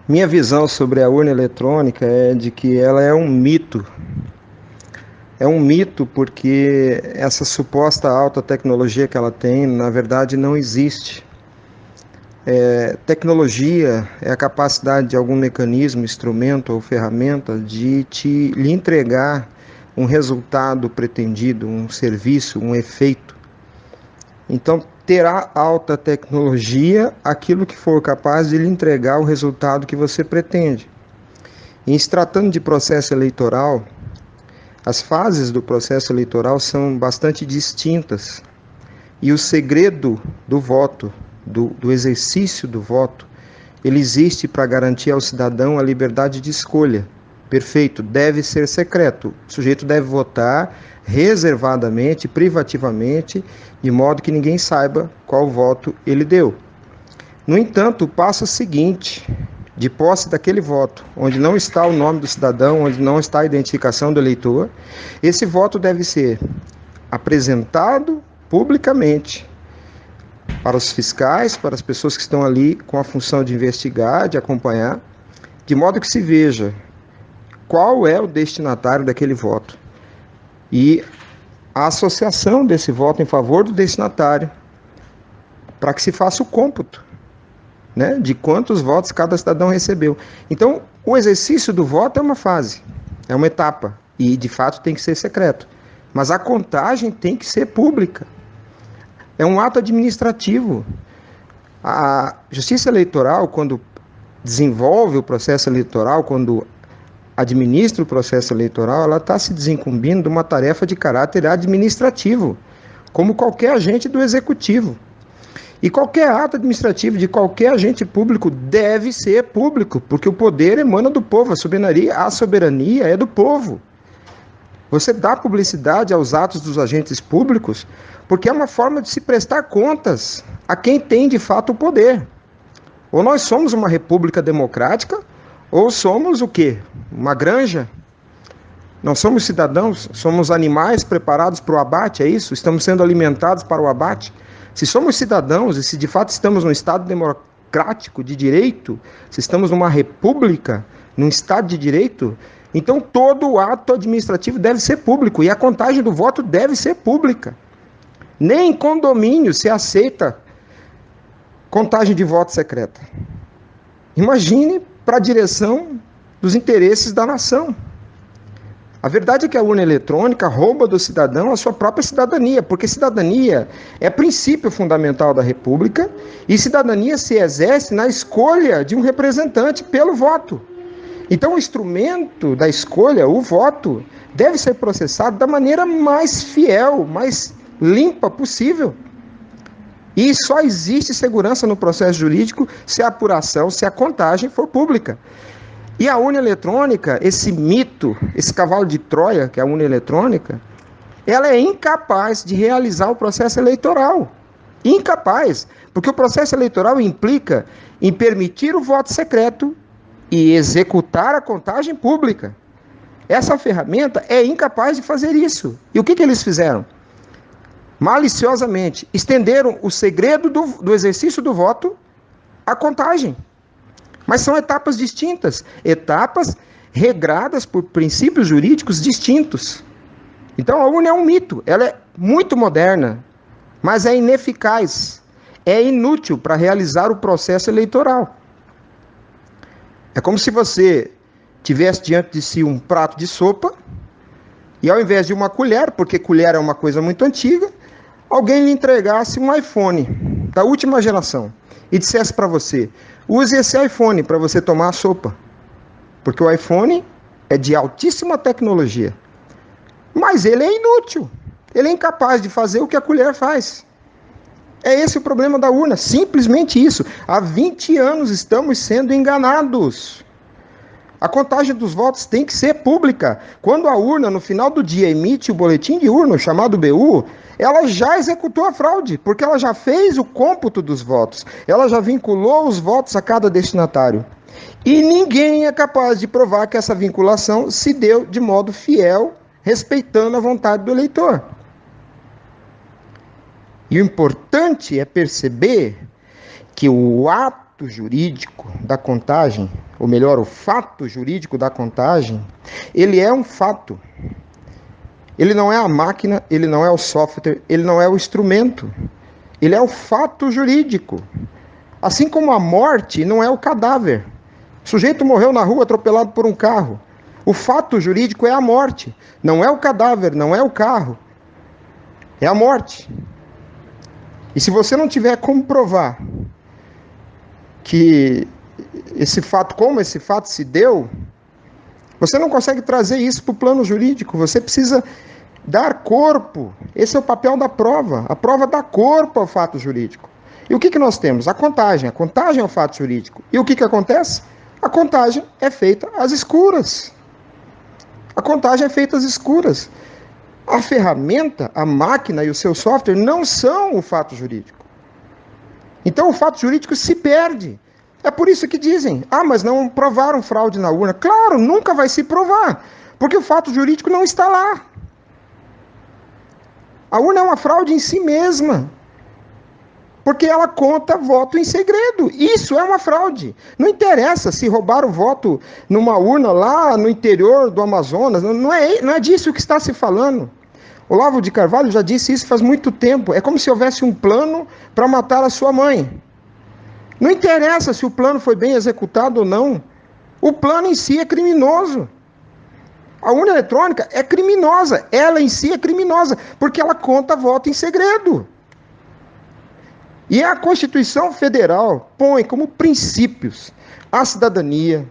Minha visão sobre a urna eletrônica é de que ela é um mito. É um mito porque essa suposta alta tecnologia que ela tem, na verdade, não existe. Tecnologia é a capacidade de algum mecanismo, instrumento ou ferramenta de lhe entregar um resultado pretendido, um serviço, um efeito. Então, terá alta tecnologia aquilo que for capaz de lhe entregar o resultado que você pretende. Em se tratando de processo eleitoral, as fases do processo eleitoral são bastante distintas e o segredo do voto, do exercício do voto, ele existe para garantir ao cidadão a liberdade de escolha. Perfeito, deve ser secreto. O sujeito deve votar reservadamente, privativamente, de modo que ninguém saiba qual voto ele deu. No entanto, o passo seguinte, de posse daquele voto, onde não está o nome do cidadão, onde não está a identificação do eleitor, esse voto deve ser apresentado publicamente para os fiscais, para as pessoas que estão ali com a função de investigar, de acompanhar, de modo que se veja qual é o destinatário daquele voto e a associação desse voto em favor do destinatário, para que se faça o cômputo, né, de quantos votos cada cidadão recebeu. Então, o exercício do voto é uma fase, é uma etapa, e de fato tem que ser secreto. Mas a contagem tem que ser pública. É um ato administrativo. A Justiça Eleitoral, quando desenvolve o processo eleitoral, quando administra o processo eleitoral, ela está se desincumbindo de uma tarefa de caráter administrativo, como qualquer agente do executivo. E qualquer ato administrativo de qualquer agente público deve ser público, porque o poder emana do povo, a soberania é do povo. Você dá publicidade aos atos dos agentes públicos porque é uma forma de se prestar contas a quem tem de fato o poder. Ou nós somos uma república democrática, ou somos o quê? Uma granja? Não somos cidadãos, somos animais preparados para o abate, é isso? Estamos sendo alimentados para o abate? Se somos cidadãos e se de fato estamos num Estado democrático de direito, se estamos numa república, num Estado de direito, então todo o ato administrativo deve ser público e a contagem do voto deve ser pública. Nem em condomínio se aceita contagem de voto secreta. Imagine para a direção dos interesses da nação. A verdade é que a urna eletrônica rouba do cidadão a sua própria cidadania, porque cidadania é princípio fundamental da República e cidadania se exerce na escolha de um representante pelo voto. Então, o instrumento da escolha, o voto, deve ser processado da maneira mais fiel, mais limpa possível. E só existe segurança no processo jurídico se a apuração, se a contagem for pública. E a urna eletrônica, esse mito, esse cavalo de Troia, que é a urna eletrônica, ela é incapaz de realizar o processo eleitoral. Incapaz, porque o processo eleitoral implica em permitir o voto secreto e executar a contagem pública. Essa ferramenta é incapaz de fazer isso. E o que eles fizeram? Maliciosamente, estenderam o segredo do exercício do voto à contagem. Mas são etapas distintas, etapas regradas por princípios jurídicos distintos. Então a urna é um mito, ela é muito moderna, mas é ineficaz, é inútil para realizar o processo eleitoral. É como se você tivesse diante de si um prato de sopa e ao invés de uma colher, porque colher é uma coisa muito antiga, alguém lhe entregasse um iPhone da última geração e dissesse para você: use esse iPhone para você tomar a sopa, porque o iPhone é de altíssima tecnologia, mas ele é inútil, ele é incapaz de fazer o que a colher faz. É esse o problema da urna, simplesmente isso. Há 20 anos estamos sendo enganados. A contagem dos votos tem que ser pública. Quando a urna, no final do dia, emite o boletim de urna, chamado BU, ela já executou a fraude, porque ela já fez o cômputo dos votos. Ela já vinculou os votos a cada destinatário. E ninguém é capaz de provar que essa vinculação se deu de modo fiel, respeitando a vontade do eleitor. E o importante é perceber que o ato jurídico da contagem, ou melhor, o fato jurídico da contagem, ele é um fato. Ele não é a máquina, ele não é o software, ele não é o instrumento. Ele é o fato jurídico. Assim como a morte não é o cadáver. O sujeito morreu na rua atropelado por um carro. O fato jurídico é a morte. Não é o cadáver, não é o carro. É a morte. E se você não tiver como provar que como esse fato se deu, você não consegue trazer isso para o plano jurídico. Você precisa dar corpo. Esse é o papel da prova. A prova dá corpo ao fato jurídico. E o que nós temos? A contagem. A contagem é o fato jurídico. E o que acontece? A contagem é feita às escuras. A contagem é feita às escuras. A ferramenta, a máquina e o seu software não são o fato jurídico. Então o fato jurídico se perde. É por isso que dizem, mas não provaram fraude na urna. Claro, nunca vai se provar, porque o fato jurídico não está lá. A urna é uma fraude em si mesma, porque ela conta voto em segredo. Isso é uma fraude. Não interessa se roubaram o voto numa urna lá no interior do Amazonas, não é disso que está se falando. Olavo de Carvalho já disse isso faz muito tempo. É como se houvesse um plano para matar a sua mãe. Não interessa se o plano foi bem executado ou não. O plano em si é criminoso. A urna eletrônica é criminosa. Ela em si é criminosa, porque ela conta voto em segredo. E a Constituição Federal põe como princípios a cidadania,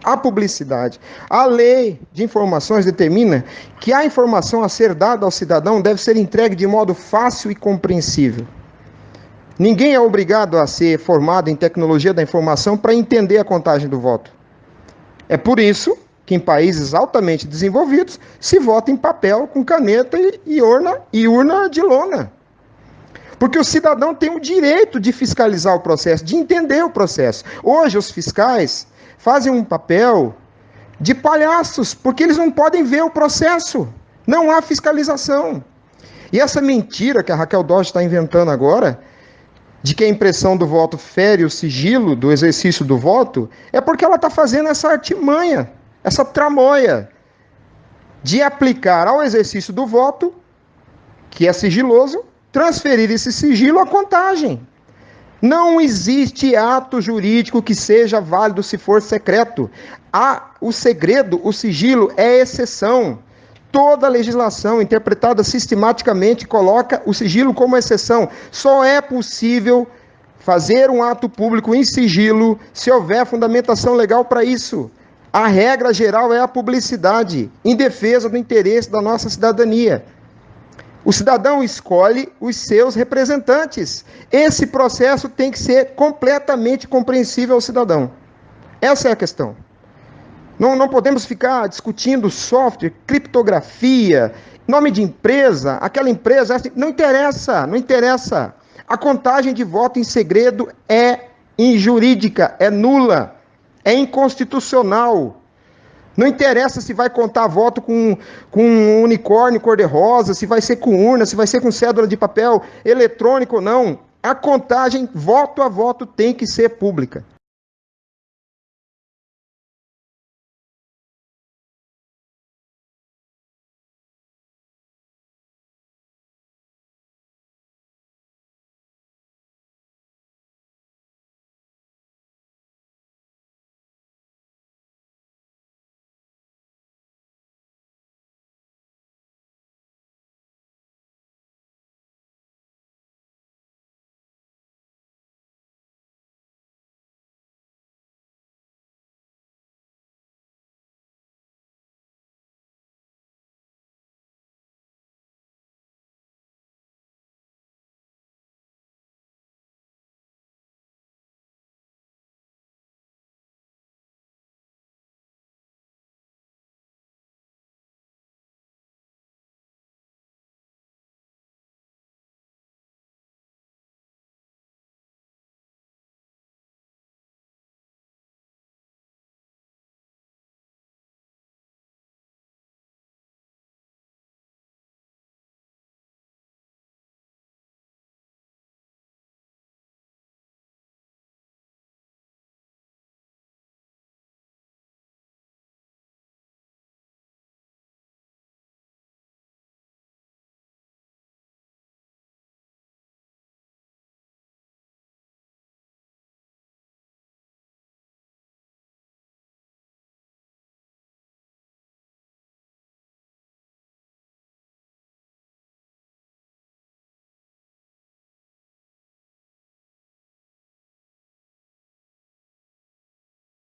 a publicidade. A lei de informações determina que a informação a ser dada ao cidadão deve ser entregue de modo fácil e compreensível. Ninguém é obrigado a ser formado em tecnologia da informação para entender a contagem do voto. É por isso que em países altamente desenvolvidos se vota em papel, com caneta e urna de lona. Porque o cidadão tem o direito de fiscalizar o processo, de entender o processo. Hoje os fiscais fazem um papel de palhaços, porque eles não podem ver o processo. Não há fiscalização. E essa mentira que a Raquel Dodge está inventando agora, de que a impressão do voto fere o sigilo do exercício do voto, é porque ela está fazendo essa artimanha, essa tramóia, de aplicar ao exercício do voto, que é sigiloso, transferir esse sigilo à contagem. Não existe ato jurídico que seja válido se for secreto. O segredo, o sigilo, é exceção. Toda legislação interpretada sistematicamente coloca o sigilo como exceção. Só é possível fazer um ato público em sigilo se houver fundamentação legal para isso. A regra geral é a publicidade, em defesa do interesse da nossa cidadania. O cidadão escolhe os seus representantes. Esse processo tem que ser completamente compreensível ao cidadão. Essa é a questão. Não podemos ficar discutindo software, criptografia, nome de empresa, aquela empresa. Não interessa. A contagem de voto em segredo é injurídica, é nula, é inconstitucional. Não interessa se vai contar voto com um unicórnio cor-de-rosa, se vai ser com urna, se vai ser com cédula de papel eletrônico ou não. A contagem, voto a voto, tem que ser pública.